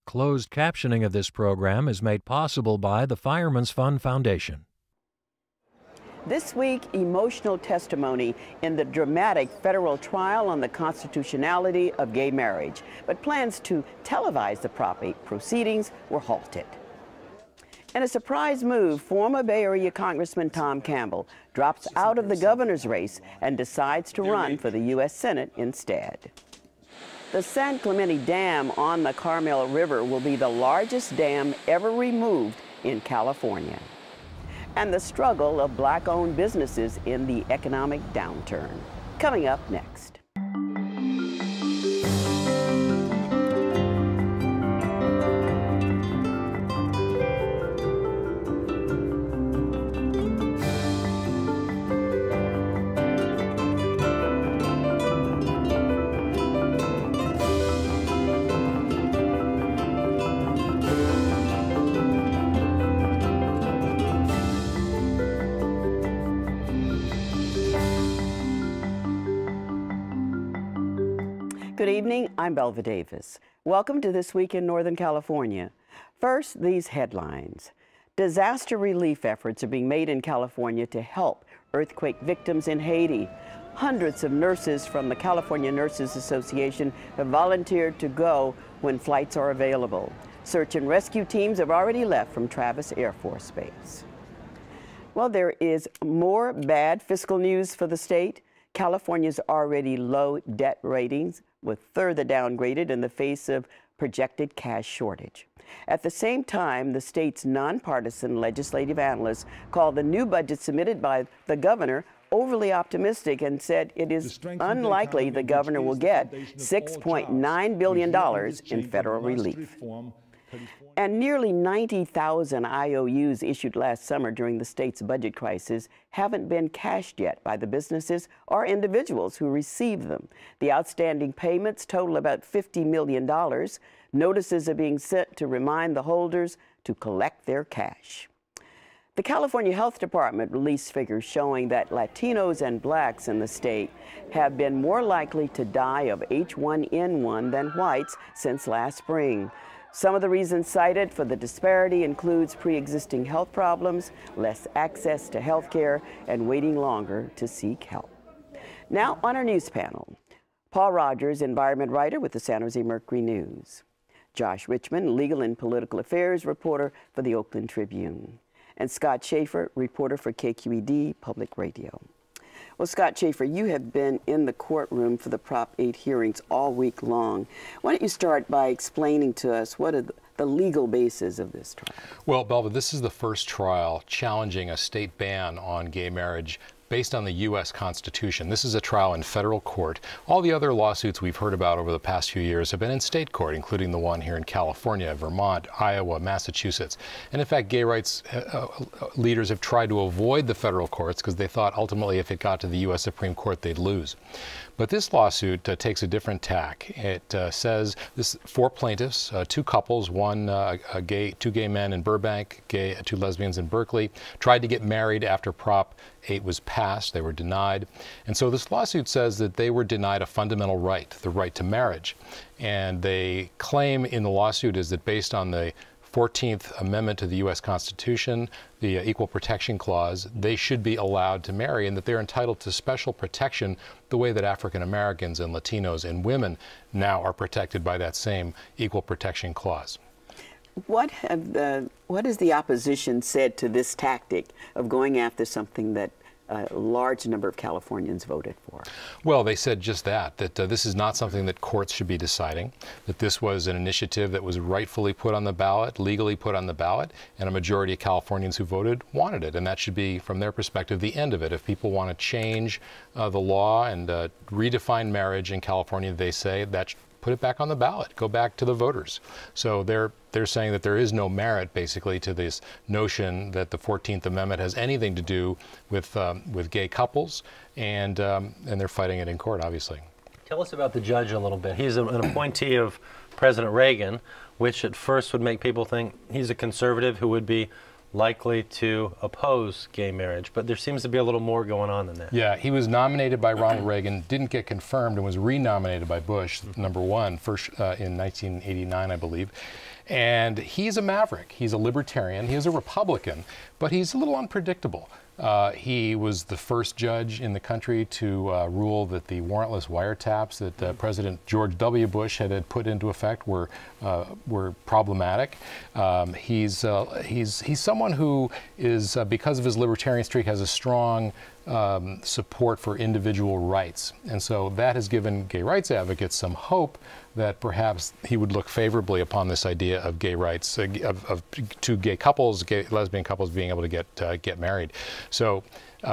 Closed captioning of this program is made possible by the Fireman's Fund Foundation. This week, emotional testimony in the dramatic federal trial on the constitutionality of gay marriage, but plans to televise the proceedings were halted. In a surprise move, former Bay Area Congressman Tom Campbell drops out of the governor's race and decides to run for the U.S. Senate instead. The San Clemente Dam on the Carmel River will be the largest dam ever removed in California. And the struggle of black-owned businesses in the economic downturn. Coming up next. Good evening, I'm Belva Davis. Welcome to This Week in Northern California. First, these headlines. Disaster relief efforts are being made in California to help earthquake victims in Haiti. Hundreds of nurses from the California Nurses Association have volunteered to go when flights are available. Search and rescue teams have already left from Travis Air Force Base. Well, there is more bad fiscal news for the state. California's already low debt ratings were further downgraded in the face of projected cash shortage. At the same time, the state's nonpartisan legislative analysts called the new budget submitted by the governor overly optimistic and said it is unlikely the governor will get $6.9 billion in federal relief. And nearly 90,000 IOUs issued last summer during the state's budget crisis haven't been cashed yet by the businesses or individuals who received them. The outstanding payments total about $50 million. Notices are being sent to remind the holders to collect their cash. The California Health Department released figures showing that Latinos and blacks in the state have been more likely to die of H1N1 than whites since last spring. Some of the reasons cited for the disparity includes pre-existing health problems, less access to health care, and waiting longer to seek help. Now on our news panel, Paul Rogers, environment writer with the San Jose Mercury News. Josh Richmond, legal and political affairs reporter for the Oakland Tribune. And Scott Schaefer, reporter for KQED Public Radio. Well, Scott Schaefer, you have been in the courtroom for the Prop 8 hearings all week long. Why don't you start by explaining to us what are the legal basis of this trial? Well, Belva, this is the first trial challenging a state ban on gay marriage based on the U.S. Constitution. This is a trial in federal court. All the other lawsuits we've heard about over the past few years have been in state court, including the one here in California, Vermont, Iowa, Massachusetts. And in fact, gay rights leaders have tried to avoid the federal courts because they thought ultimately if it got to the U.S. Supreme Court, they'd lose. But this lawsuit takes a different tack. It says this: 4 plaintiffs, 2 couples, two gay men in Burbank, 2 lesbians in Berkeley, tried to get married after Prop 8 was passed. They were denied. And so this lawsuit says that they were denied a fundamental right, the right to marriage. And they claim in the lawsuit is that based on the 14th Amendment to the U.S. Constitution, the Equal Protection Clause, they should be allowed to marry and that they're entitled to special protection the way that African Americans and Latinos and women now are protected by that same Equal Protection Clause. What has the opposition said to this tactic of going after something that a large number of Californians voted for? Well, they said just that this is not something that courts should be deciding, that this was an initiative that was rightfully put on the ballot, legally put on the ballot, and a majority of Californians who voted wanted it. And that should be, from their perspective, the end of it. If people want to change the law and redefine marriage in California, they say that put it back on the ballot, go back to the voters. So they're saying that there is no merit, basically, to this notion that the 14th Amendment has anything to do with gay couples, and they're fighting it in court, obviously. Tell us about the judge a little bit. He's an appointee of President Reagan, which at first would make people think he's a conservative who would be likely to oppose gay marriage, but there seems to be a little more going on than that. Yeah, he was nominated by Ronald Reagan, didn't get confirmed, and was renominated by Bush, #1, first in 1989, I believe. And he's a maverick. He's a libertarian. He is a Republican, but he's a little unpredictable. He was the first judge in the country to rule that the warrantless wiretaps that President George W. Bush had put into effect were problematic. He's someone who is, because of his libertarian streak, has a strong support for individual rights. And so that has given gay rights advocates some hope that perhaps he would look favorably upon this idea of gay rights, to gay couples, lesbian couples being able to get married. So,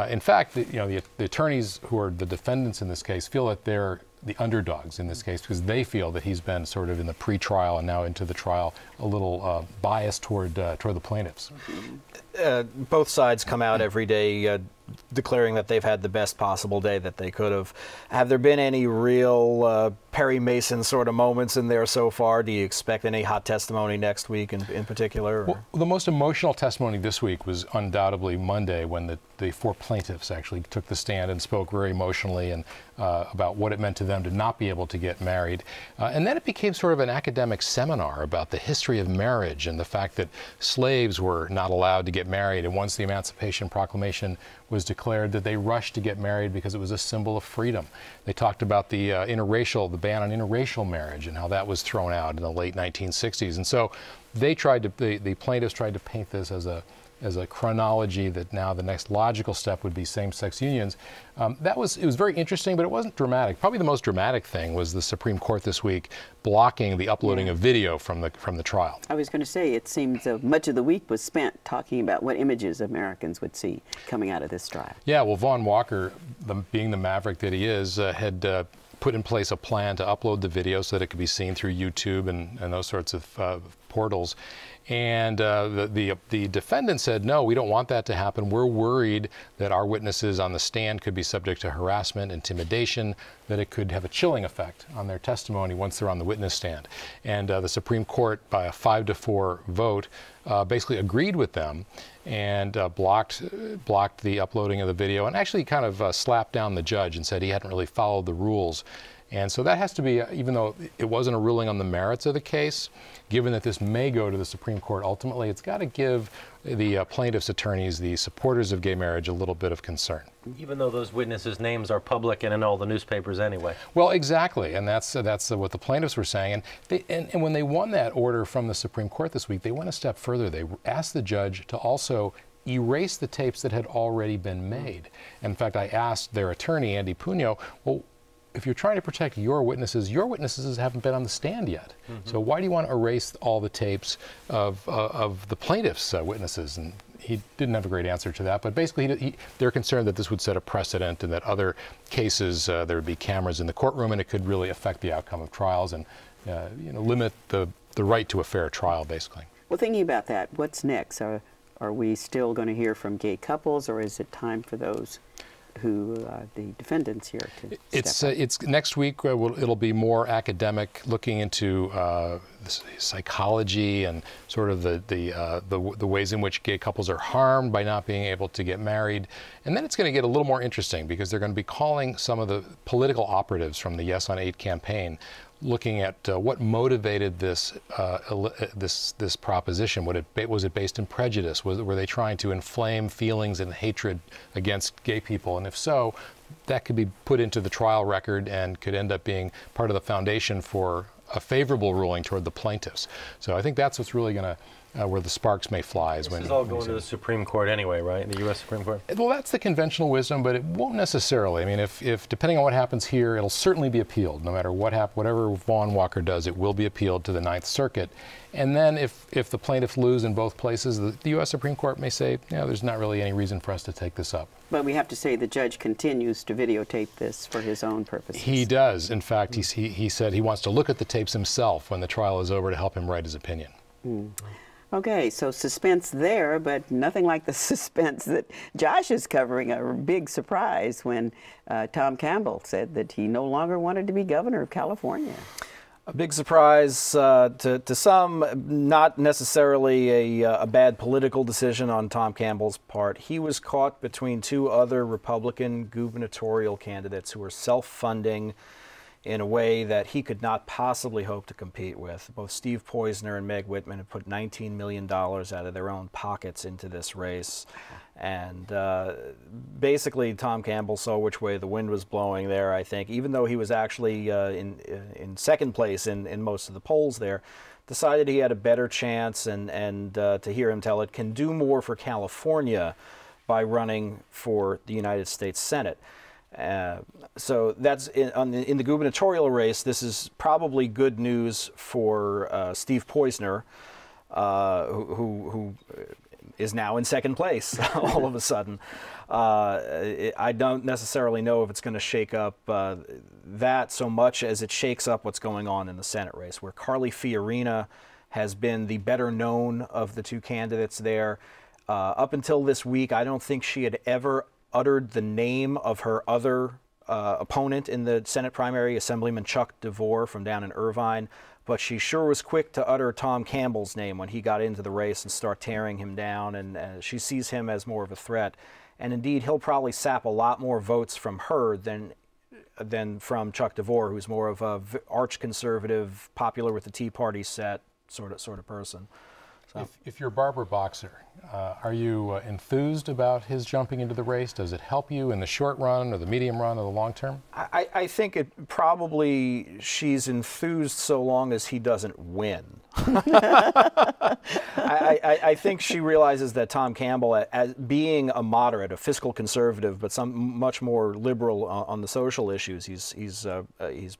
in fact, the attorneys who are the defendants in this case feel that they're the underdogs in this case because they feel that he's been sort of in the pre-trial and now into the trial a little biased toward the plaintiffs. Both sides come out every day declaring that they've had the best possible day that they could have. Have there been any real Perry Mason sort of moments in there so far? Do you expect any hot testimony next week in particular? Well, the most emotional testimony this week was undoubtedly Monday when the 4 plaintiffs actually took the stand and spoke very emotionally and about what it meant to them to not be able to get married. And then it became sort of an academic seminar about the history of marriage and the fact that slaves were not allowed to get married. And once the Emancipation Proclamation was declared, that they rushed to get married because it was a symbol of freedom. They talked about the ban on interracial marriage and how that was thrown out in the late 1960s. And so they the plaintiffs tried to paint this as a chronology that now the next logical step would be same-sex unions. It was very interesting, but it wasn't dramatic. Probably the most dramatic thing was the Supreme Court this week blocking the uploading of video from the trial. I was going to say, it seems much of the week was spent talking about what images Americans would see coming out of this trial. Yeah, well, Vaughn Walker, being the maverick that he is, had put in place a plan to upload the video so that it could be seen through YouTube and those sorts of portals. And the defendant said, no, we don't want that to happen. We're worried that our witnesses on the stand could be subject to harassment, intimidation, that it could have a chilling effect on their testimony once they're on the witness stand. And the Supreme Court, by a 5-4 vote, basically agreed with them and blocked the uploading of the video and actually kind of slapped down the judge and said he hadn't really followed the rules. And so that has to be, even though it wasn't a ruling on the merits of the case, given that this may go to the Supreme Court ultimately, it's got to give the plaintiffs' attorneys, the supporters of gay marriage, a little bit of concern. Even though those witnesses' names are public and in all the newspapers anyway. Well, exactly, and that's what the plaintiffs were saying. And when they won that order from the Supreme Court this week, they went a step further. They asked the judge to also erase the tapes that had already been made. And in fact, I asked their attorney, Andy Puno, well, if you're trying to protect your witnesses haven't been on the stand yet. So why do you want to erase all the tapes of the plaintiffs' witnesses? And he didn't have a great answer to that. But basically, they're concerned that this would set a precedent and that other cases, there would be cameras in the courtroom and it could really affect the outcome of trials and limit the right to a fair trial, basically. Well, thinking about that, what's next? Are we still going to hear from gay couples, or is it time for those who the defendants here to it's next week it'll be more academic, looking into psychology and sort of the ways in which gay couples are harmed by not being able to get married. And then it's going to get a little more interesting because they're going to be calling some of the political operatives from the Yes on 8 campaign, looking at what motivated this proposition. Was it based in prejudice? Were they trying to inflame feelings and hatred against gay people? And if so, that could be put into the trial record and could end up being part of the foundation for a favorable ruling toward the plaintiffs. So I think that's what's really going to where the sparks may fly. This is all going to the Supreme Court anyway, right? The U.S. Supreme Court? Well, that's the conventional wisdom, but it won't necessarily. I mean, if depending on what happens here, it'll certainly be appealed. No matter whatever Vaughn Walker does, it will be appealed to the Ninth Circuit. And then if the plaintiffs lose in both places, the U.S. Supreme Court may say, there's not really any reason for us to take this up. But we have to say the judge continues to videotape this for his own purposes. He does. In fact, he said he wants to look at the tapes himself when the trial is over to help him write his opinion. Okay, so suspense there, but nothing like the suspense that Josh is covering. A big surprise when Tom Campbell said that he no longer wanted to be governor of California. A big surprise to some, not necessarily a bad political decision on Tom Campbell's part. He was caught between two other Republican gubernatorial candidates who were self-funding in a way that he could not possibly hope to compete with. Both Steve Poizner and Meg Whitman have put $19 million out of their own pockets into this race. And basically, Tom Campbell saw which way the wind was blowing there, I think, even though he was actually in second place in most of the polls there, decided he had a better chance, and to hear him tell it, can do more for California by running for the United States Senate. So that's in the gubernatorial race. This is probably good news for Steve Poizner, who is now in second place all of a sudden. I don't necessarily know if it's going to shake up that so much as it shakes up what's going on in the Senate race, where Carly Fiorina has been the better known of the two candidates there. Up until this week, I don't think she had ever uttered the name of her other opponent in the Senate primary, Assemblyman Chuck DeVore from down in Irvine, but she sure was quick to utter Tom Campbell's name when he got into the race and start tearing him down, and she sees him as more of a threat. And indeed, he'll probably sap a lot more votes from her than from Chuck DeVore, who's more of a arch-conservative, popular with the Tea Party set sort of person. So. If you're Barbara Boxer, are you enthused about his jumping into the race? Does it help you in the short run or the medium run or the long term? I think it probably, she's enthused so long as he doesn't win. I think she realizes that Tom Campbell, as being a moderate, a fiscal conservative, but much more liberal on the social issues, he's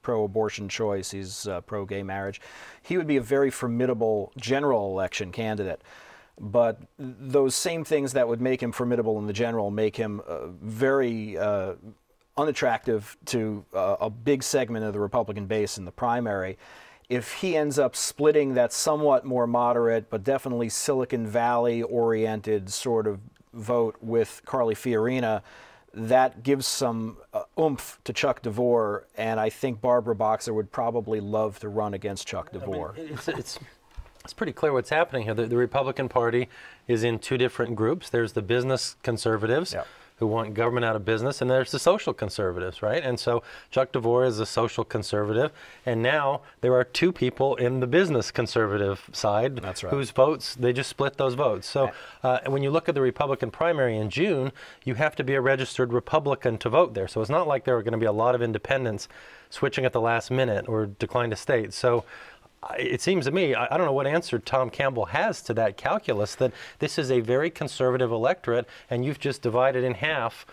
pro-abortion choice, he's pro-gay marriage. He would be a very formidable general election candidate. But those same things that would make him formidable in the general make him very unattractive to a big segment of the Republican base in the primary. If he ends up splitting that somewhat more moderate, but definitely Silicon Valley-oriented sort of vote with Carly Fiorina, that gives some oomph to Chuck DeVore, and I think Barbara Boxer would probably love to run against Chuck DeVore. I mean, it's pretty clear what's happening here. The Republican Party is in two different groups. There's the business conservatives, yep, who want government out of business, and there's the social conservatives, right? And so Chuck DeVore is a social conservative, and now there are two people in the business conservative side. That's right. Whose votes, they just split those votes. So when you look at the Republican primary in June, you have to be a registered Republican to vote there. So it's not like there are going to be a lot of independents switching at the last minute or decline to state. So it seems to me, I don't know what answer Tom Campbell has to that calculus, that this is a very conservative electorate, and you've just divided in half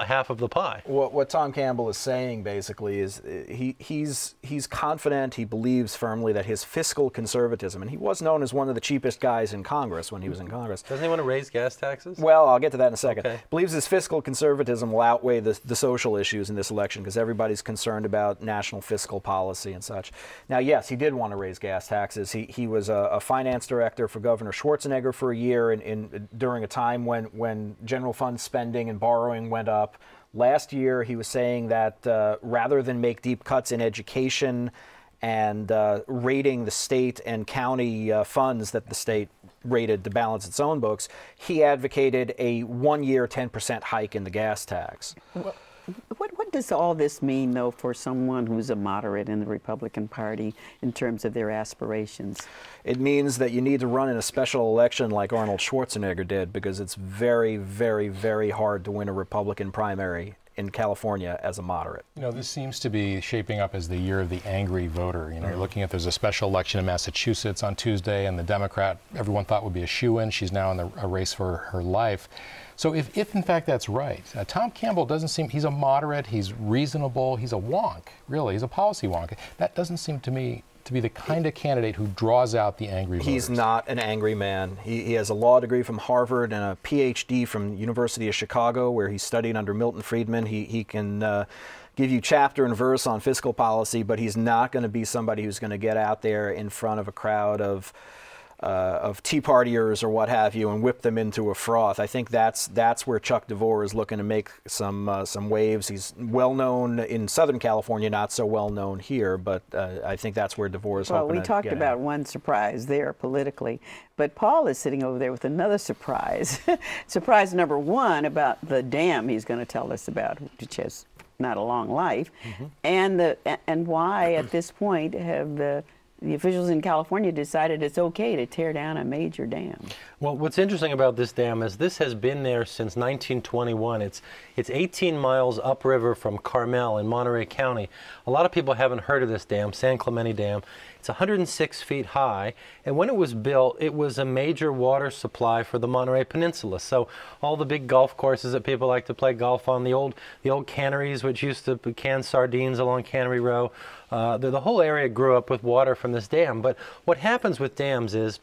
half of the pie. What Tom Campbell is saying basically is he's confident, he believes firmly that his fiscal conservatism, and he was known as one of the cheapest guys in Congress when he was in Congress. Doesn't he want to raise gas taxes? Well, I'll get to that in a second. Okay. Believes his fiscal conservatism will outweigh the social issues in this election because everybody's concerned about national fiscal policy and such. Now, yes, he did want to raise gas taxes. He was a finance director for Governor Schwarzenegger for a year during a time when general fund spending and borrowing went up. Last year, he was saying that rather than make deep cuts in education and raiding the state and county funds that the state rated to balance its own books, he advocated a one-year 10% hike in the gas tax. What does all this mean, though, for someone who's a moderate in the Republican Party in terms of their aspirations? It means that you need to run in a special election like Arnold Schwarzenegger did, because it's very, very, very hard to win a Republican primary in California as a moderate. You know, this seems to be shaping up as the year of the angry voter. You know, you're looking at, there's a special election in Massachusetts on Tuesday, and the Democrat everyone thought would be a shoo-in. She's now in a race for her life. So if in fact that's right, Tom Campbell doesn't seem, he's a moderate, he's reasonable, he's a wonk, really, he's a policy wonk. That doesn't seem to me to be the kind of candidate who draws out the angry voters. He's not an angry man. He has a law degree from Harvard and a PhD from University of Chicago, where he studied under Milton Friedman. He can give you chapter and verse on fiscal policy, but he's not going to be somebody who's going to get out there in front of a crowd of Tea Partiers or what have you and whip them into a froth. I think that's where Chuck DeVore is looking to make some waves. He's well known in Southern California, not so well known here, but I think that's where DeVore is hoping to get Well, we talked about one surprise there politically, but Paul is sitting over there with another surprise. Surprise number one about the dam he's going to tell us about, which has not a long life, and why at this point have the officials in California decided it's okay to tear down a major dam. Well, what's interesting about this dam is this has been there since 1921. It's 18 miles upriver from Carmel in Monterey County. A lot of people haven't heard of this dam, San Clemente Dam. It's 106 feet high, and when it was built, it was a major water supply for the Monterey Peninsula. So all the big golf courses that people like to play golf on, the old canneries which used to can sardines along Cannery Row, the whole area grew up with water from this dam. But what happens with dams is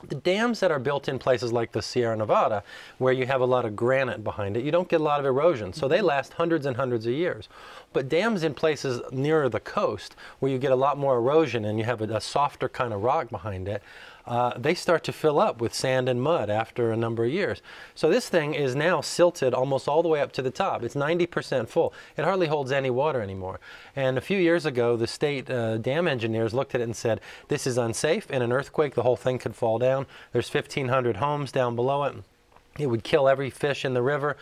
the dams that are built in places like the Sierra Nevada, where you have a lot of granite behind it, you don't get a lot of erosion, so they last hundreds and hundreds of years. But dams in places nearer the coast, where you get a lot more erosion and you have a softer kind of rock behind it, they start to fill up with sand and mud after a number of years. So this thing is now silted almost all the way up to the top. It's 90% full. It hardly holds any water anymore. And a few years ago, the state dam engineers looked at it and said, this is unsafe. In an earthquake, the whole thing could fall down. There's 1,500 homes down below it. It would kill every fish in the river.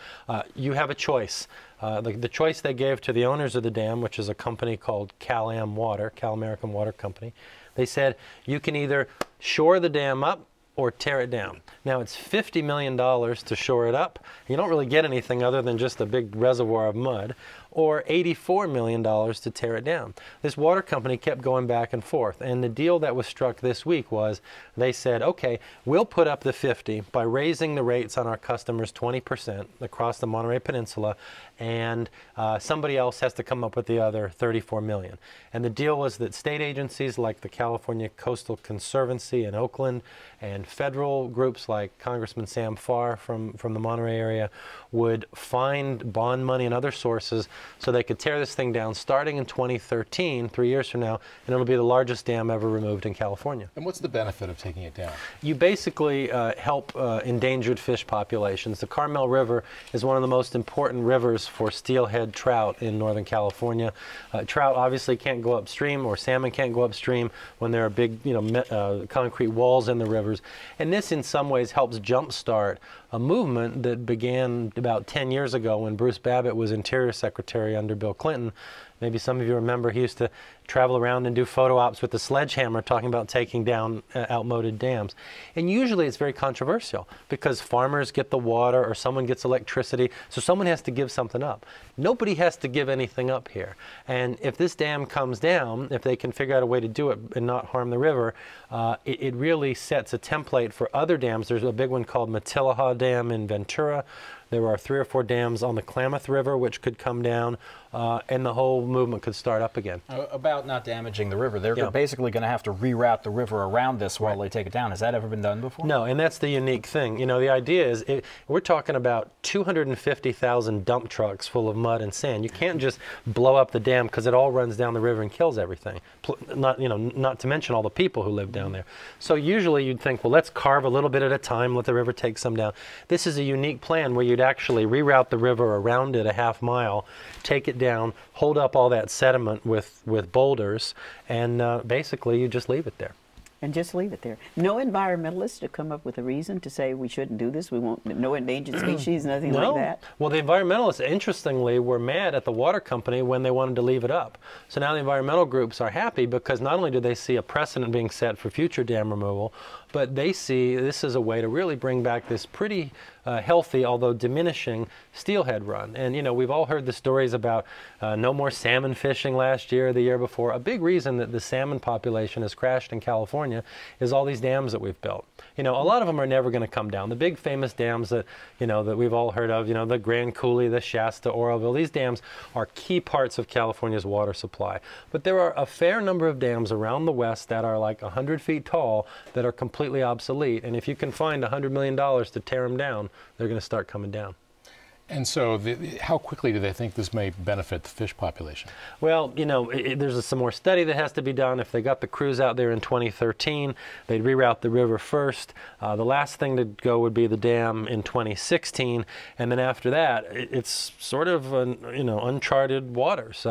You have a choice. The choice they gave to the owners of the dam, which is a company called Cal American Water Company, they said, you can either shore the dam up or tear it down. Now it's $50 million to shore it up. You don't really get anything other than just a big reservoir of mud, or $84 million to tear it down. This water company kept going back and forth, and the deal that was struck this week was they said, okay, we'll put up the 50 by raising the rates on our customers 20% across the Monterey Peninsula, and somebody else has to come up with the other $34 million. And the deal was that state agencies like the California Coastal Conservancy in Oakland and federal groups like Congressman Sam Farr from the Monterey area would find bond money and other sources so they could tear this thing down starting in 2013, 3 years from now, and it'll be the largest dam ever removed in California. And what's the benefit of taking it down? You basically help endangered fish populations. The Carmel River is one of the most important rivers for steelhead trout in Northern California. Trout obviously can't go upstream, or salmon can't go upstream when there are big, concrete walls in the rivers. And this in some ways helps jumpstart a movement that began about 10 years ago when Bruce Babbitt was Interior Secretary under Bill Clinton. Maybe some of you remember he used to travel around and do photo ops with the sledgehammer talking about taking down outmoded dams. And usually it's very controversial because farmers get the water or someone gets electricity, so someone has to give something up. Nobody has to give anything up here. And if this dam comes down, if they can figure out a way to do it and not harm the river, it really sets a template for other dams. There's a big one called Matilaha Dam in Ventura. There are 3 or 4 dams on the Klamath River which could come down, and the whole movement could start up again. About not damaging the river, they're basically going to have to reroute the river around this while they take it down. Has that ever been done before? No, and that's the unique thing. The idea is we're talking about 250,000 dump trucks full of mud and sand. You can't just blow up the dam because it all runs down the river and kills everything. Not to mention all the people who live down there. So usually you'd think, well, let's carve a little bit at a time, let the river take some down. This is a unique plan where you'd actually reroute the river around it a half mile, take it down, hold up all that sediment with boulders, and basically you just leave it there. And just leave it there. No environmentalists to come up with a reason to say we shouldn't do this, we won't, no endangered species, nothing like that? Well, the environmentalists, interestingly, were mad at the water company when they wanted to leave it up. So now the environmental groups are happy because not only do they see a precedent being set for future dam removal, but they see this as a way to really bring back this pretty healthy, although diminishing, steelhead run. And we've all heard the stories about no more salmon fishing last year or the year before. A big reason that the salmon population has crashed in California is all these dams that we've built. A lot of them are never going to come down. The big famous dams that that we've all heard of, the Grand Coulee, the Shasta, Oroville, these dams are key parts of California's water supply. But there are a fair number of dams around the West that are like 100 feet tall that are completely obsolete. And if you can find $100 million to tear them down, they're going to start coming down. And so how quickly do they think this may benefit the fish population? Well, you know, there's some more study that has to be done. If they got the crews out there in 2013, they'd reroute the river first. The last thing to go would be the dam in 2016, and then after that, it's sort of, you know, uncharted waters.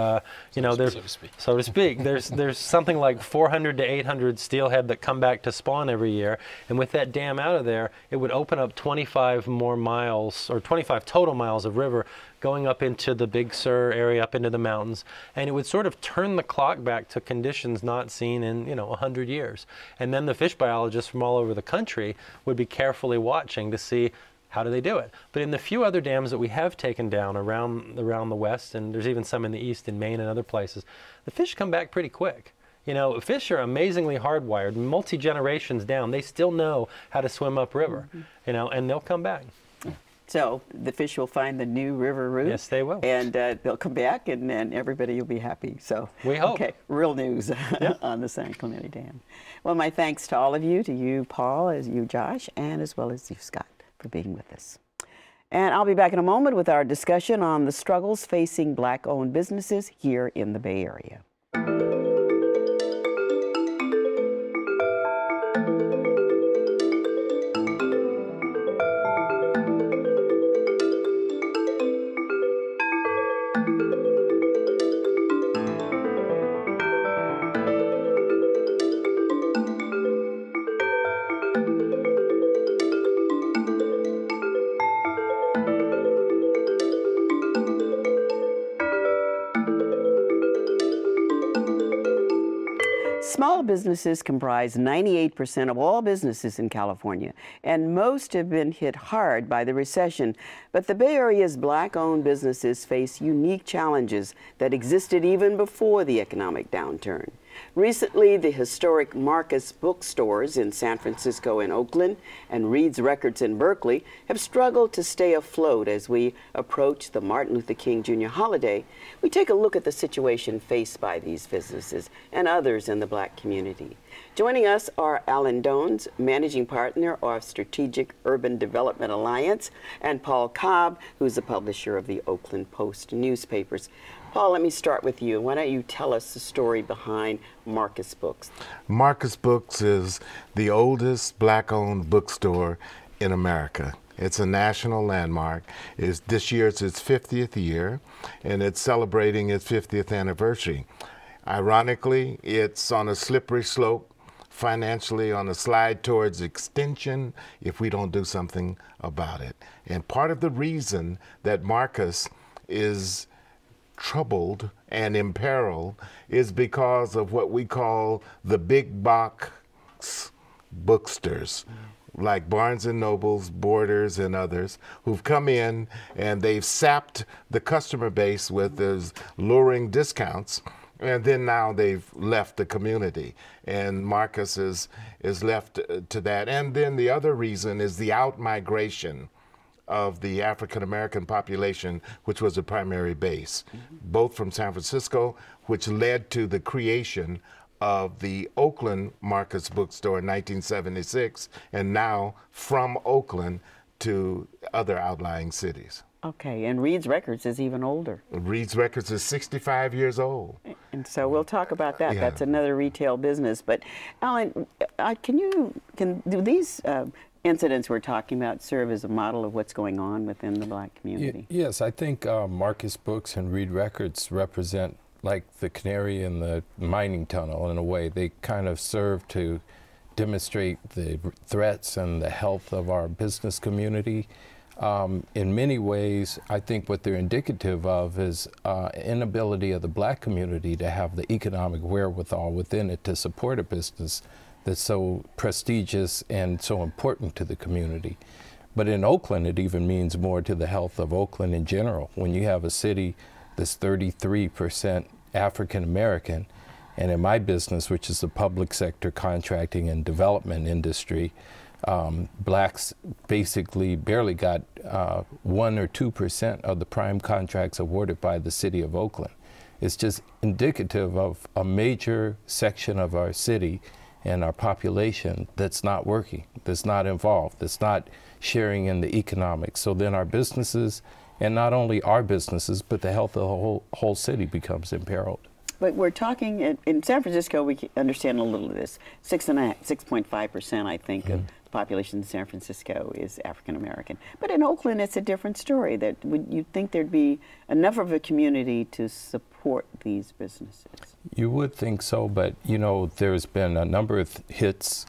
You know, there's, so to speak. There's something like 400 to 800 steelhead that come back to spawn every year, and with that dam out of there, it would open up 25 more miles, or 25 total miles of river going up into the Big Sur area, up into the mountains, and it would sort of turn the clock back to conditions not seen in, you know, 100 years. And then the fish biologists from all over the country would be carefully watching to see how do they do it. But in the few other dams that we have taken down around the west, and there's even some in the east in Maine and other places, the fish come back pretty quick. You know, fish are amazingly hardwired. Multi-generations down, they still know how to swim upriver, you know, and they'll come back. So the fish will find the new river route. Yes, they will. And they'll come back, and everybody will be happy. So we hope. Okay, real news on the San Clemente Dam. Well, my thanks to all of you, to you, Paul, as you, Josh, and as well as you, Scott, for being with us. And I'll be back in a moment with our discussion on the struggles facing Black-owned businesses here in the Bay Area. Small businesses comprise 98% of all businesses in California, and most have been hit hard by the recession. But the Bay Area's Black-owned businesses face unique challenges that existed even before the economic downturn. Recently, the historic Marcus bookstores in San Francisco and Oakland and Reed's Records in Berkeley have struggled to stay afloat as we approach the Martin Luther King Jr. holiday. We take a look at the situation faced by these businesses and others in the Black community. Joining us are Alan Dones, Managing Partner of Strategic Urban Development Alliance, and Paul Cobb, who's the publisher of the Oakland Post newspapers. Paul, let me start with you. Why don't you tell us the story behind Marcus Books? Marcus Books is the oldest Black-owned bookstore in America. It's a national landmark. This year it's its 50th year, and it's celebrating its 50th anniversary. Ironically, it's on a slippery slope, financially on a slide towards extinction if we don't do something about it. And part of the reason that Marcus is troubled and imperiled is because of what we call the big box bookstores, like Barnes & Nobles, Borders, and others, who've come in and they've sapped the customer base with those luring discounts, and then now they've left the community, and Marcus is left to that. And then the other reason is the out-migration of the African-American population, which was a primary base, both from San Francisco, which led to the creation of the Oakland Marcus Bookstore in 1976, and now from Oakland to other outlying cities. Okay, and Reed's Records is even older. Reed's Records is 65 years old. And so we'll talk about that. Yeah. That's another retail business. But Alan, can these incidents we're talking about serve as a model of what's going on within the Black community? Yes, I think Marcus Books and Reed Records represent like the canary in the mining tunnel in a way. They kind of serve to demonstrate the threats and the health of our business community. In many ways, I think what they're indicative of is inability of the Black community to have the economic wherewithal within it to support a business that's so prestigious and so important to the community. But in Oakland, it even means more to the health of Oakland in general. When you have a city that's 33% African American, and in my business, which is the public sector contracting and development industry, Blacks basically barely got 1 or 2% of the prime contracts awarded by the city of Oakland. It's just indicative of a major section of our city and our population that's not working, that's not involved, that's not sharing in the economics. So then our businesses And not only our businesses, but the health of the whole city becomes imperiled. But we're talking, in San Francisco, we understand a little of this. 6.5%, I think, of the population in San Francisco is African American. But in Oakland, it's a different story. That you'd think there'd be enough of a community to support these businesses. You would think so, but you know, there's been a number of hits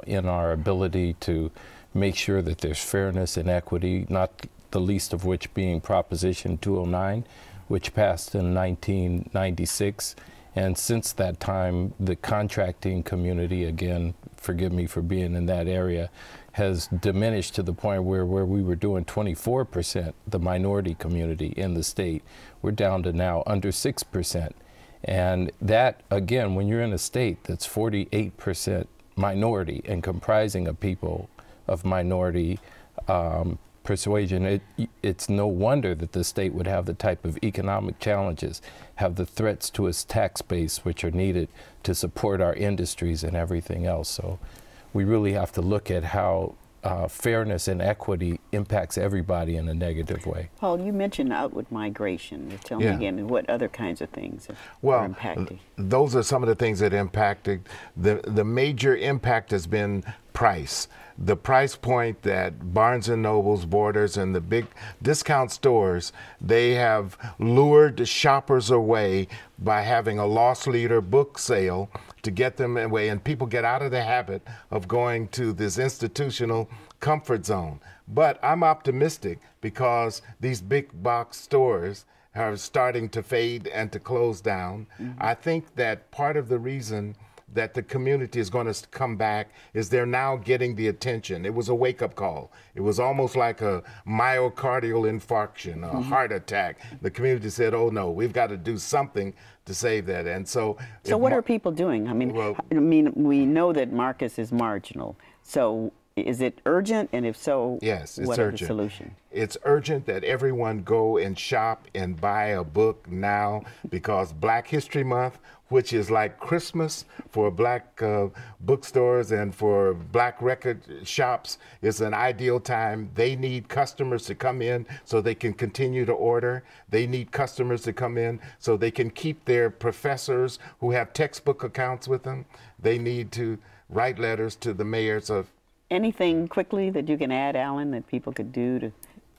in our ability to make sure that there's fairness and equity, not the least of which being Proposition 209, which passed in 1996. And since that time, the contracting community, again, forgive me for being in that area, has diminished to the point where we were doing 24%, the minority community in the state, we're down to now under 6%. And that, again, when you're in a state that's 48% minority and comprising of people of minority persuasion, it's no wonder that the state would have the type of economic challenges, have the threats to its tax base which are needed to support our industries and everything else. So we really have to look at how fairness and equity impacts everybody in a negative way. Paul, you mentioned outward migration. Tell me again what other kinds of things are impacting. Those are some of the things that impacted. The major impact has been price. The price point that Barnes & Noble's, Borders, and the big discount stores, they have lured shoppers away by having a loss leader book sale to get them away, and people get out of the habit of going to this institutional comfort zone. But I'm optimistic because these big box stores are starting to fade and to close down. I think that part of the reason that the community is going to come back is they're now getting the attention. It was a wake-up call. It was almost like a myocardial infarction, a heart attack. The community said, oh no, we've got to do something to save that. And so what are people doing? I mean, we know that Marcus is marginal. So is it urgent? And if so, yes, it's what urgent. Are the solution? It's urgent that everyone go and shop and buy a book now, because Black History Month, which is like Christmas for black bookstores and for black record shops, is an ideal time. They need customers to come in so they can continue to order. They need customers to come in so they can keep their professors who have textbook accounts with them. They need to write letters to the mayors of. Anything quickly that you can add, Alan, that people could do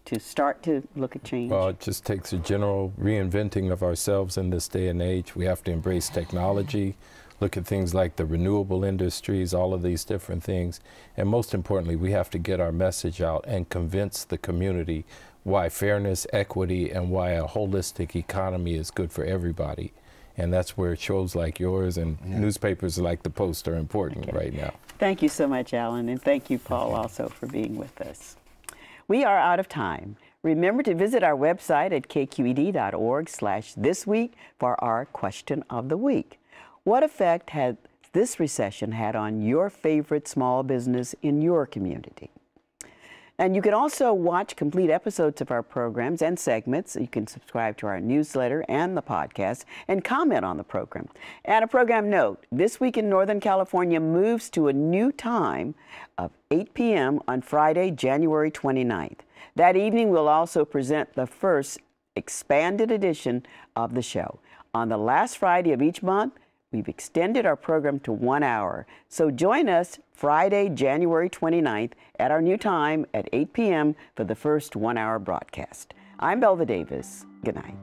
to start to look at change? Well, it just takes a general reinventing of ourselves in this day and age. We have to embrace technology, look at things like the renewable industries, all of these different things. And most importantly, we have to get our message out and convince the community why fairness, equity, and why a holistic economy is good for everybody. And that's where shows like yours and newspapers like the Post are important right now. Thank you so much, Alan, and thank you, Paul, also for being with us. We are out of time. Remember to visit our website at kqed.org/thisweek for our question of the week. What effect has this recession had on your favorite small business in your community? And you can also watch complete episodes of our programs and segments. You can subscribe to our newsletter and the podcast and comment on the program. And a program note, This Week in Northern California moves to a new time of 8 p.m. on Friday, January 29th. That evening, we'll also present the first expanded edition of the show. On the last Friday of each month, we've extended our program to 1 hour. So join us Friday, January 29th at our new time at 8 p.m. for the first 1 hour broadcast. I'm Belva Davis. Good night.